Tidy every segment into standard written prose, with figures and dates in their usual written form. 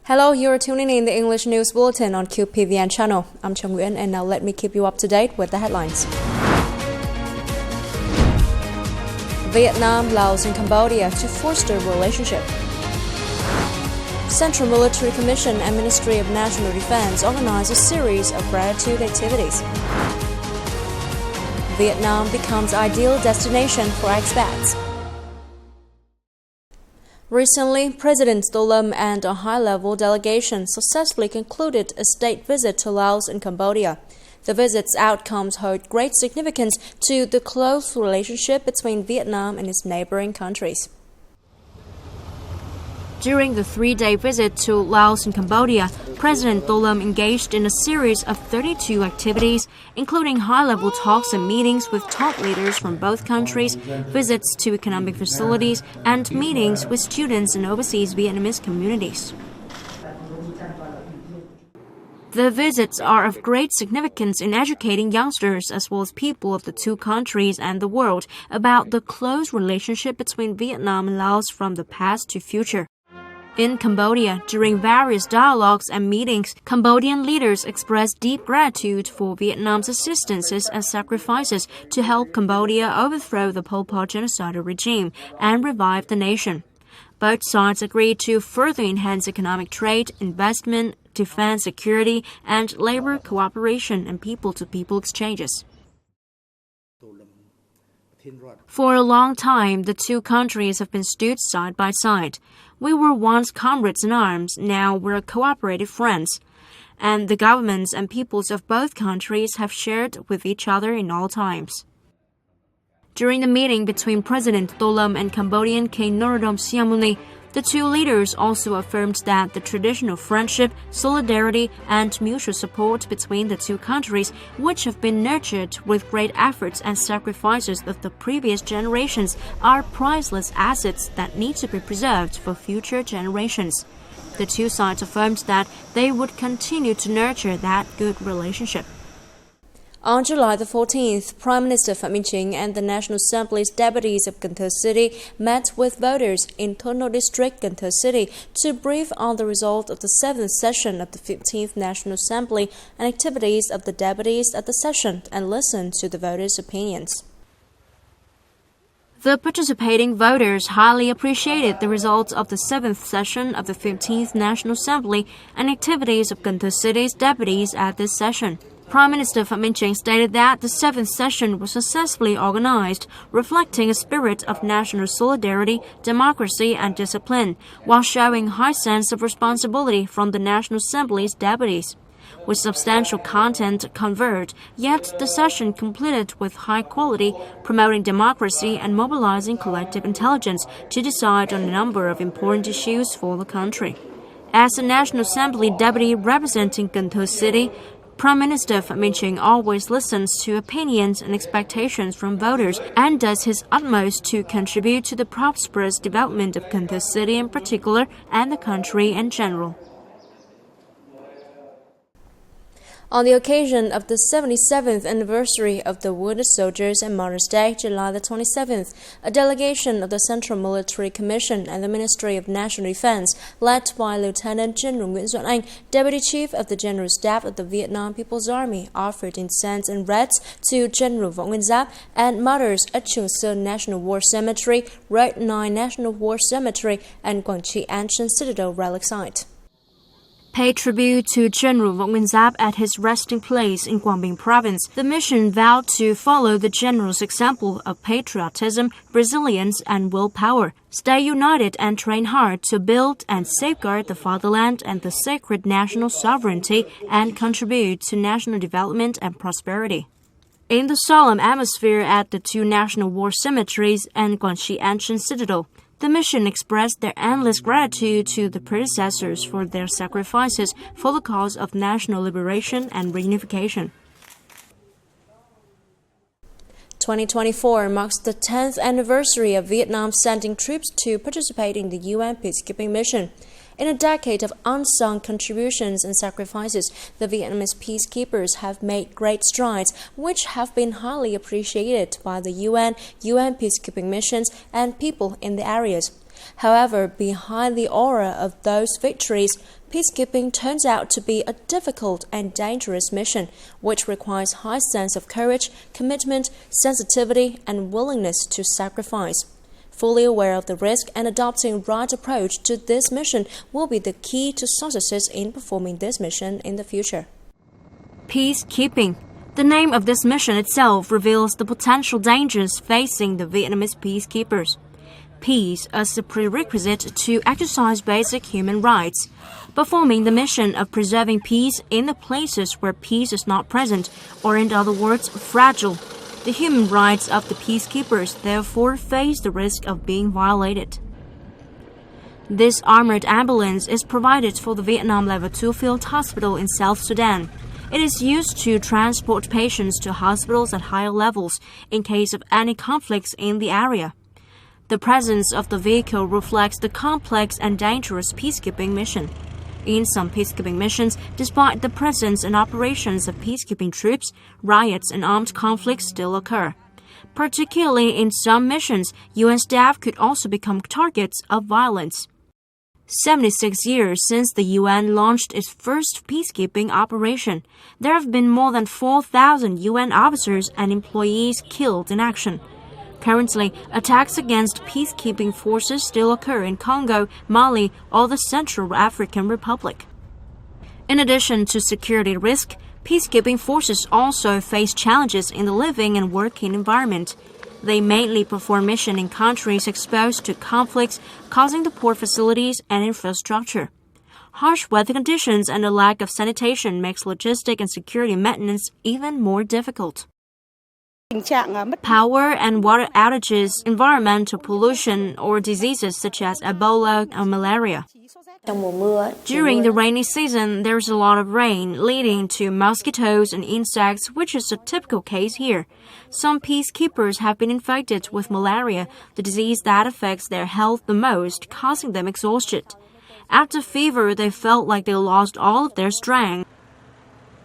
Hello, you're tuning in the English News Bulletin on QPVN channel. I'm Nguyễn, and now let me keep you up to date with the headlines. Vietnam, Laos, and Cambodia to foster relationship. Central Military Commission and Ministry of National Defense organize a series of gratitude activities. Vietnam becomes ideal destination for expats. Recently, President Tô Lâm and a high-level delegation successfully concluded a state visit to Laos and Cambodia. The visit's outcomes hold great significance to the close relationship between Vietnam and its neighboring countries. During the three-day visit to Laos and Cambodia, President Tô Lâm engaged in a series of 32 activities, including high-level talks and meetings with top leaders from both countries, visits to economic facilities, and meetings with students in overseas Vietnamese communities. The visits are of great significance in educating youngsters as well as people of the two countries and the world about the close relationship between Vietnam and Laos from the past to future. In Cambodia, during various dialogues and meetings, Cambodian leaders expressed deep gratitude for Vietnam's assistances and sacrifices to help Cambodia overthrow the Pol Pot genocidal regime and revive the nation. Both sides agreed to further enhance economic trade, investment, defense, security, and labor cooperation and people-to-people exchanges. For a long time, the two countries have been stood side by side. We were once comrades in arms, now we're cooperative friends. And the governments and peoples of both countries have shared with each other in all times. During the meeting between President Tô Lâm and Cambodian King Norodom Sihamoni, the two leaders also affirmed that the traditional friendship, solidarity, and mutual support between the two countries, which have been nurtured with great efforts and sacrifices of the previous generations, are priceless assets that need to be preserved for future generations. The two sides affirmed that they would continue to nurture that good relationship. On July the 14th, Prime Minister Phạm Minh Chính and the National Assembly's deputies of Cần Thơ City met with voters in Tono District, Cần Thơ City, to brief on the result of the 7th session of the 15th National Assembly and activities of the deputies at the session and listen to the voters' opinions. The participating voters highly appreciated the results of the 7th session of the 15th National Assembly and activities of Cần Thơ City's deputies at this session. Prime Minister Phạm Minh Chính stated that the 7th session was successfully organized, reflecting a spirit of national solidarity, democracy, and discipline, while showing high sense of responsibility from the National Assembly's deputies. With substantial content conveyed, yet the session completed with high quality, promoting democracy and mobilizing collective intelligence to decide on a number of important issues for the country. As a National Assembly deputy representing Cần Thơ City, Prime Minister Phạm Minh Chính always listens to opinions and expectations from voters and does his utmost to contribute to the prosperous development of Cần Thơ City in particular and the country in general. On the occasion of the 77th anniversary of the Wounded Soldiers and Martyrs' Day, July the 27th, a delegation of the Central Military Commission and the Ministry of National Defense, led by Lieutenant General Nguyễn Xuân Anh, Deputy Chief of the General Staff of the Vietnam People's Army, offered incense and wreaths to General Võ Nguyên Giáp and martyrs at Trường Sơn National War Cemetery, Road 9 National War Cemetery, and Quảng Trị Ancient Citadel Relic Site. Pay tribute to General Võ Nguyên Giáp at his resting place in Quảng Bình Province, the mission vowed to follow the general's example of patriotism, resilience, and willpower, stay united and train hard to build and safeguard the fatherland and the sacred national sovereignty and contribute to national development and prosperity. In the solemn atmosphere at the two national war cemeteries and Quảng Trị Ancient Citadel, the mission expressed their endless gratitude to the predecessors for their sacrifices for the cause of national liberation and reunification. 2024 marks the 10th anniversary of Vietnam sending troops to participate in the UN peacekeeping mission. In a decade of unsung contributions and sacrifices, the Vietnamese peacekeepers have made great strides, which have been highly appreciated by the UN peacekeeping missions, and people in the areas. However, behind the aura of those victories, peacekeeping turns out to be a difficult and dangerous mission, which requires high sense of courage, commitment, sensitivity, and willingness to sacrifice. Fully aware of the risk and adopting right approach to this mission will be the key to successes in performing this mission in the future. Peacekeeping. The name of this mission itself reveals the potential dangers facing the Vietnamese peacekeepers. Peace as a prerequisite to exercise basic human rights, performing the mission of preserving peace in the places where peace is not present, or in other words, fragile. The human rights of the peacekeepers therefore face the risk of being violated. This armored ambulance is provided for the Vietnam Level 2 Field Hospital in South Sudan. It is used to transport patients to hospitals at higher levels in case of any conflicts in the area. The presence of the vehicle reflects the complex and dangerous peacekeeping mission. In some peacekeeping missions, despite the presence and operations of peacekeeping troops, riots and armed conflicts still occur. Particularly in some missions, UN staff could also become targets of violence. 76 years since the UN launched its first peacekeeping operation, there have been more than 4,000 UN officers and employees killed in action. Currently, attacks against peacekeeping forces still occur in Congo, Mali, or the Central African Republic. In addition to security risk, peacekeeping forces also face challenges in the living and working environment. They mainly perform missions in countries exposed to conflicts, causing the poor facilities and infrastructure. Harsh weather conditions and a lack of sanitation makes logistic and security maintenance even more difficult. Power and water outages, environmental pollution, or diseases such as Ebola or malaria. During the rainy season, there's a lot of rain, leading to mosquitoes and insects, which is a typical case here. Some peacekeepers have been infected with malaria, the disease that affects their health the most, causing them exhaustion. After fever, they felt like they lost all of their strength.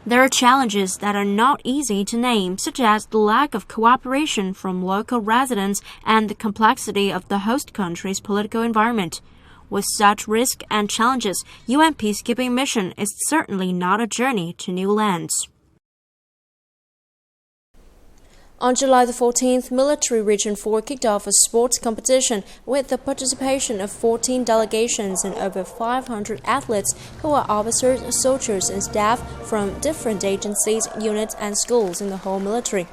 There are challenges that are not easy to name, such as the lack of cooperation from local residents and the complexity of the host country's political environment. With such risks and challenges, UN peacekeeping mission is certainly not a journey to new lands. On July the 14th, Military Region 4 kicked off a sports competition with the participation of 14 delegations and over 500 athletes who are officers, soldiers, and staff from different agencies, units, and schools in the whole military.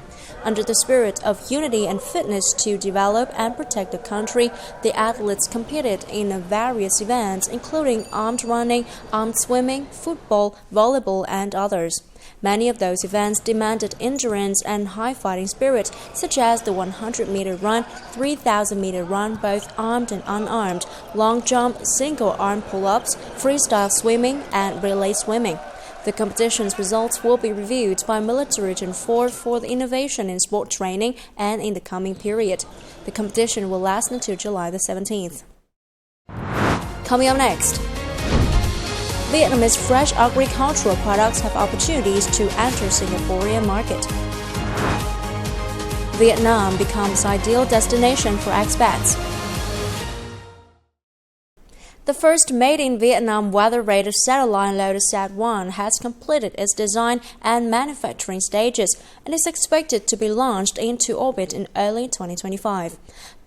Under the spirit of unity and fitness to develop and protect the country, the athletes competed in various events, including armed running, armed swimming, football, volleyball, and others. Many of those events demanded endurance and high fighting spirit, such as the 100-meter run, 3,000-meter run, both armed and unarmed, long jump, single-arm pull-ups, freestyle swimming, and relay swimming. The competition's results will be reviewed by Military Region 4 for the innovation in sport training and in the coming period. The competition will last until July the 17th. Coming up next, Vietnamese fresh agricultural products have opportunities to enter Singaporean market. Vietnam becomes ideal destination for expats. The first made-in-Vietnam weather-radar satellite LotusSat-1 has completed its design and manufacturing stages and is expected to be launched into orbit in early 2025.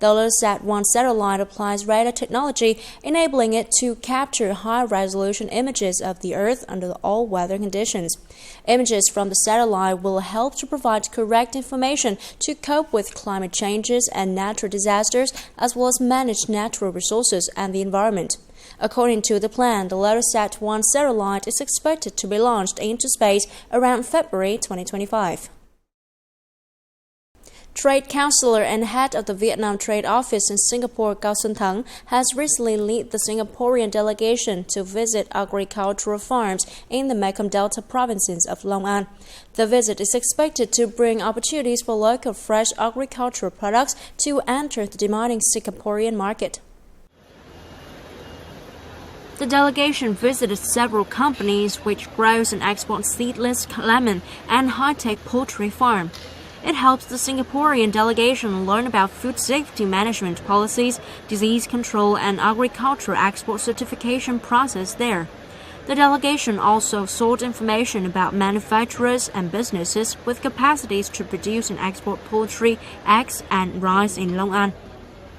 The LotusSat-1 satellite applies radar technology, enabling it to capture high-resolution images of the Earth under all weather conditions. Images from the satellite will help to provide correct information to cope with climate changes and natural disasters, as well as manage natural resources and the environment. According to the plan, the LotusSat-1 satellite is expected to be launched into space around February 2025. Trade Counselor and head of the Vietnam Trade Office in Singapore, Cao Xuân Thắng, has recently led the Singaporean delegation to visit agricultural farms in the Mekong Delta provinces of Long An. The visit is expected to bring opportunities for local fresh agricultural products to enter the demanding Singaporean market. The delegation visited several companies which grows and exports seedless lemon and high-tech poultry farm. It helps the Singaporean delegation learn about food safety management policies, disease control, and agriculture export certification process there. The delegation also sought information about manufacturers and businesses with capacities to produce and export poultry, eggs, and rice in Long An.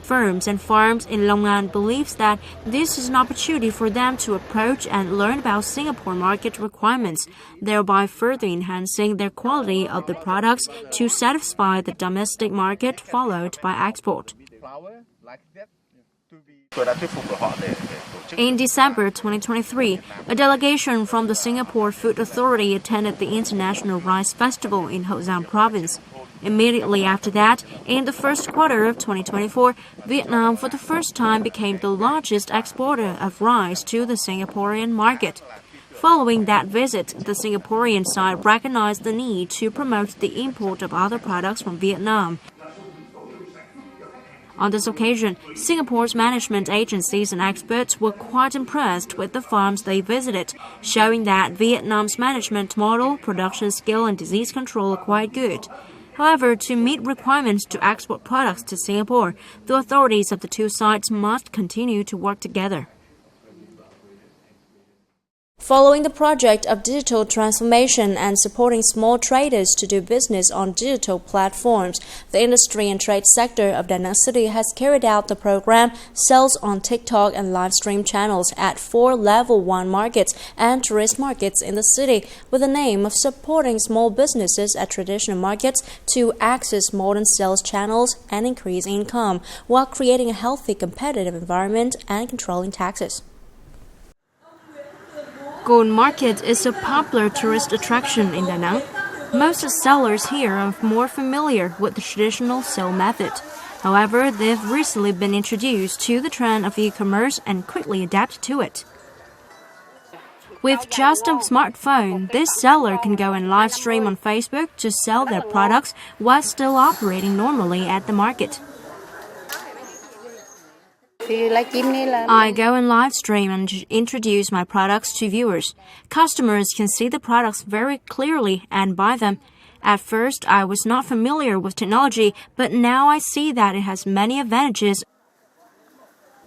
Firms and farms in Long An believes that this is an opportunity for them to approach and learn about Singapore market requirements, thereby further enhancing their quality of the products to satisfy the domestic market, followed by export. In December 2023, a delegation from the Singapore Food Authority attended the International Rice Festival in Hậu Giang Province. Immediately after that, in the first quarter of 2024, Vietnam for the first time became the largest exporter of rice to the Singaporean market. Following that visit, the Singaporean side recognized the need to promote the import of other products from Vietnam. On this occasion, Singapore's management agencies and experts were quite impressed with the farms they visited, showing that Vietnam's management model, production skill, and disease control are quite good. However, to meet requirements to export products to Singapore, the authorities of the two sides must continue to work together. Following the project of digital transformation and supporting small traders to do business on digital platforms, the industry and trade sector of Da Nang City has carried out the program Sales on TikTok and live stream channels at 4 Level 1 markets and tourist markets in the city, with the aim of supporting small businesses at traditional markets to access modern sales channels and increase income, while creating a healthy competitive environment and controlling taxes. Gold Market is a popular tourist attraction in Da Nang. Most sellers here are more familiar with the traditional sale method. However, they've recently been introduced to the trend of e-commerce and quickly adapt to it. With just a smartphone, this seller can go and live stream on Facebook to sell their products while still operating normally at the market. I go and live stream and introduce my products to viewers. Customers can see the products very clearly and buy them. At first, I was not familiar with technology, but now I see that it has many advantages.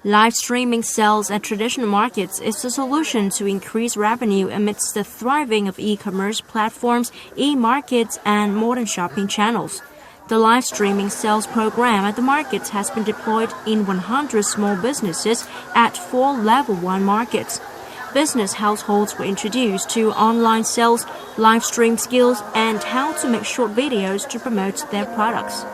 Live streaming sales at traditional markets is a solution to increase revenue amidst the thriving of e-commerce platforms, e-markets, and modern shopping channels. The live streaming sales program at the markets has been deployed in 100 small businesses at 4 Level 1 markets. Business households were introduced to online sales, live stream skills, and how to make short videos to promote their products.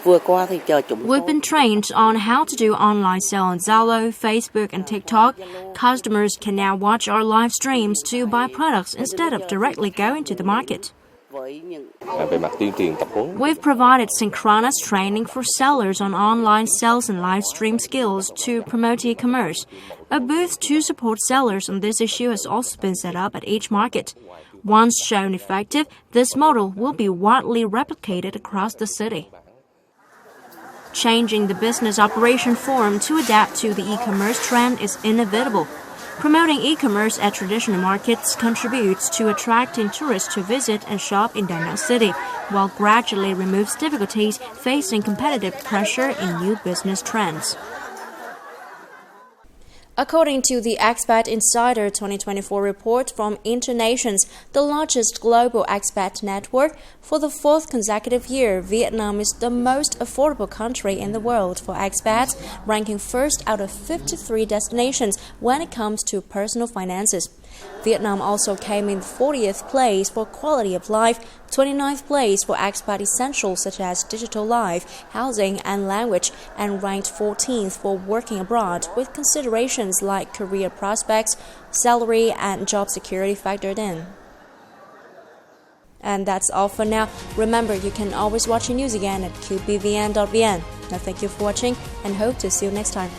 We've been trained on how to do online sale on Zalo, Facebook, and TikTok. Customers can now watch our live streams to buy products instead of directly going to the market. We've provided synchronous training for sellers on online sales and live stream skills to promote e-commerce. A booth to support sellers on this issue has also been set up at each market. Once shown effective, this model will be widely replicated across the city. Changing the business operation form to adapt to the e-commerce trend is inevitable. Promoting e-commerce at traditional markets contributes to attracting tourists to visit and shop in Da Nang City, while gradually removes difficulties facing competitive pressure in new business trends. According to the Expat Insider 2024 report from Internations, the largest global expat network, for the 4th consecutive year, Vietnam is the most affordable country in the world for expats, ranking first out of 53 destinations when it comes to personal finances. Vietnam also came in 40th place for quality of life, 29th place for expat essentials such as digital life, housing, and language, and ranked 14th for working abroad with considerations like career prospects, salary, and job security factored in. And that's all for now. Remember, you can always watch the news again at qpvn.vn. Now, thank you for watching and hope to see you next time.